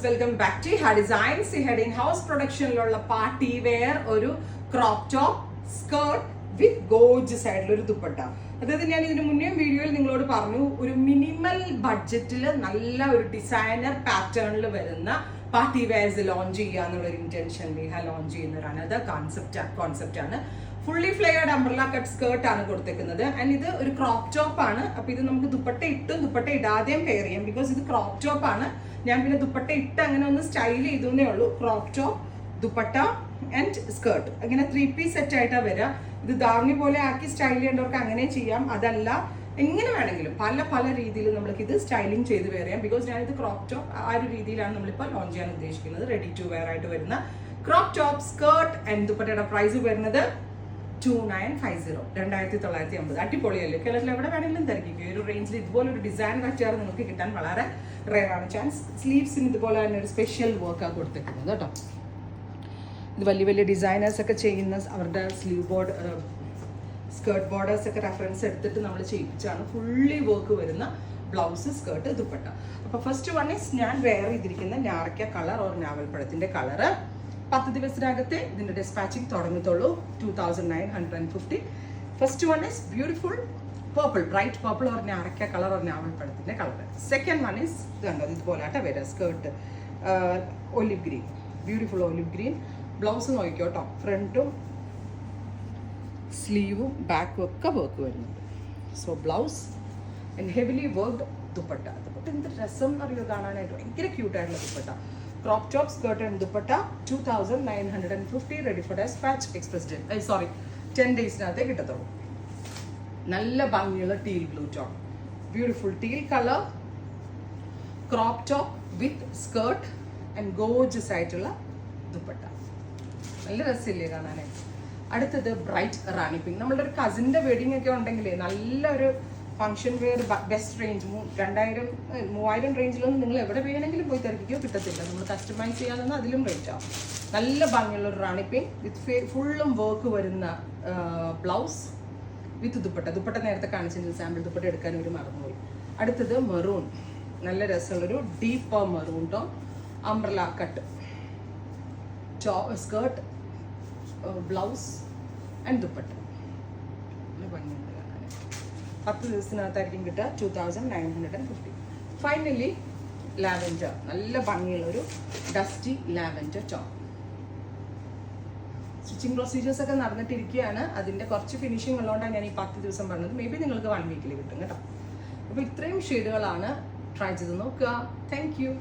Welcome back to Ha Designs. ഈ head in house പ്രൊഡക്ഷനിലുള്ള party wear ഒരു crop top skirt with gorgeous ആയിട്ടുള്ള ഒരു ദുപ്പട്ട. അതായത് ഞാൻ ഇതിന് മുന്നേ വീഡിയോയിൽ നിങ്ങളോട് പറഞ്ഞു, ഒരു മിനിമൽ ബഡ്ജറ്റിൽ നല്ല ഒരു ഡിസൈനർ പാറ്റേണിൽ വരുന്ന പാർട്ടി വെയർസ് ലോഞ്ച് ചെയ്യുക എന്നുള്ള ഒരു ഇന്റൻഷൻ ലോഞ്ച് ചെയ്യുന്നവരാണ്. അത് കോൺസെപ്റ്റ് ആണ്. Fully flared umbrella cut skirt ആണ് കൊടുത്തേക്കുന്നത്. ആൻഡ് ഇത് ഒരു ക്രോപ്പ് ടോപ്പ് ആണ്. അപ്പൊ ഇത് നമുക്ക് ദുപ്പട്ട ഇട്ടും ദുപ്പട്ട ഇടാതെയും പെയർ ചെയ്യാം. ബിക്കോസ് ഇത് ക്രോപ്പ് ടോപ്പ് ആണ്. ഞാൻ പിന്നെ ദുപ്പട്ട ഇട്ട് അങ്ങനെ ഒന്ന് സ്റ്റൈൽ ചെയ്തേ ഉള്ളൂ. Crop top, dupatta and skirt, അങ്ങനെ 3 പീസ് സെറ്റ് ആയിട്ടാണ് വരിക. ഇത് ധാവണി പോലെ ആക്കി സ്റ്റൈൽ ചെയ്യേണ്ടവർക്ക് അങ്ങനെ ചെയ്യാം. അതല്ല, എങ്ങനെ വേണമെങ്കിലും പല രീതിയിൽ നമ്മൾക്ക് ഇത് സ്റ്റൈലിംഗ് ചെയ്ത് വെയർ ചെയ്യാം. ബിക്കോസ് ഞാനിത് ക്രോപ്പ് ടോപ്പ് ആ ഒരു രീതിയിലാണ് നമ്മളിപ്പോൾ ലോഞ്ച് ചെയ്യാൻ ഉദ്ദേശിക്കുന്നത്. റെഡി ടു വെയർ ആയിട്ട് വരുന്ന ക്രോപ്പ് ടോപ്പ് സ്കേർട്ട് ആൻഡ് ദുപ്പട്ടയുടെ പ്രൈസ് വരുന്നത് 2950, 2950. അടിപൊളിയല്ലേ? കേരളത്തിൽ എവിടെ വേണമെങ്കിലും തിരക്കിക്കും. ഈ ഒരു റേഞ്ചിൽ ഇതുപോലെ ഒരു ഡിസൈൻ വെച്ചാൽ നിങ്ങൾക്ക് കിട്ടാൻ വളരെ റെയർ ആണ് ചാൻസ്. സ്ലീവ്സിന് ഇതുപോലെ തന്നെ ഒരു സ്പെഷ്യൽ വർക്കാണ് കൊടുത്തിരിക്കുന്നത് കേട്ടോ. ഇത് വലിയ ഡിസൈനേഴ്സ് ഒക്കെ ചെയ്യുന്ന അവരുടെ സ്ലീവ് ബോർഡ് സ്കേർട്ട് ബോർഡേഴ്സ് ഒക്കെ റെഫറൻസ് എടുത്തിട്ട് നമ്മൾ ചെയ്യിപ്പിച്ചാണ്. ഫുള്ളി വർക്ക് വരുന്ന ബ്ലൗസ്, സ്കേർട്ട്, ദുപ്പട്ട. അപ്പോൾ ഫസ്റ്റ് വൺ ഈസ് ഞാൻ വെയർ ചെയ്തിരിക്കുന്ന ഞാറക്ക കളർ ഓർ ഞാവൽപ്പഴത്തിൻ്റെ കളറ്. 10 ദിവസത്തിനകത്ത് ഇതിൻ്റെ ഡിസ്പാച്ചിങ് തുടങ്ങത്തുള്ളൂ. 2950. First one is beautiful purple, bright purple or ഞാറക്ക കളർ ഓർ ഞാവൽപ്പഴത്തിൻ്റെ കളർ. സെക്കൻഡ് വൺ ഈസ് ഇതുണ്ടത് ഇതുപോലാട്ടെ വരിക. Skirt olive green, beautiful olive green. Blouse നോക്കിക്കോ കേട്ടോ. ഫ്രണ്ടും സ്ലീവും ബാക്കും ഒക്കെ വർക്ക് വരുന്നുണ്ട്. So blouse and heavily worked dupatta. Dupatta എന്ത് രസം അറിയോ കാണാനായിട്ട്, ഭയങ്കര ക്യൂട്ടായിട്ടുള്ള dupatta. Crop top skirt and dupatta 2950. Ready for despatch. Express 10 ഡേയ്സിനകത്തേ കിട്ടത്തുള്ളൂ. നല്ല ഭംഗിയുള്ള teal blue tone, beautiful teal colour, crop top with skirt and gorgeous ആയിട്ടുള്ള ദുപ്പട്ട. നല്ല രസമില്ലേ കാണാനായിട്ട്. അടുത്തത് ബ്രൈറ്റ് റാണി പിങ്ക്. നമ്മളുടെ ഒരു കസിൻ്റെ വെഡിങ് ഒക്കെ ഉണ്ടെങ്കിലേ നല്ലൊരു ഫംഗ്ഷൻ വെയർ ബെസ്റ്റ് റേഞ്ച് 2000-3000 റേഞ്ചിലൊന്നും നിങ്ങൾ എവിടെ വേണമെങ്കിലും പോയി തിരക്കിക്കോ, കിട്ടത്തില്ല. നമ്മൾ കസ്റ്റമൈസ് ചെയ്യാനൊന്നും അതിലും റേറ്റ് ആവും. നല്ല ഭംഗിയുള്ള ഒരു റാണി പിങ്ക് വിത്ത് ഫുള്ളും വർക്ക് വരുന്ന ബ്ലൗസ് വിത്ത് ദുപ്പട്ട. ദുപ്പട്ട നേരത്തെ കാണിച്ചിരുന്ന സാമ്പിൾ ദുപ്പട്ട എടുക്കാൻ ഒരു മറന്നുപോയി. അടുത്തത് മെറൂൺ, നല്ല രസമുള്ളൊരു ഡീപ്പ് മെറൂൺ ടോ umbrella cut skirt, blouse and dupatta. നല്ല ഭംഗിയുണ്ട് കാണാൻ. 10 ദിവസത്തിനകത്തായിരിക്കും കിട്ടുക. 2950. ഫൈനലി ലാവൻഡർ, നല്ല ഭംഗിയുള്ളൊരു dusty lavender top. Stitching procedures ഒക്കെ നടന്നിട്ടിരിക്കുകയാണ്. അതിൻ്റെ കുറച്ച് ഫിനിഷിംഗ് ഉള്ളതുകൊണ്ടാണ് ഞാൻ ഈ 10 ദിവസം പറഞ്ഞത്. മേ ബി നിങ്ങൾക്ക് 1 വീക്കിൽ കിട്ടും കേട്ടോ. അപ്പോൾ ഇത്രയും ഷെയ്ഡുകളാണ്. ട്രൈ ചെയ്ത് നോക്കുക. Thank you.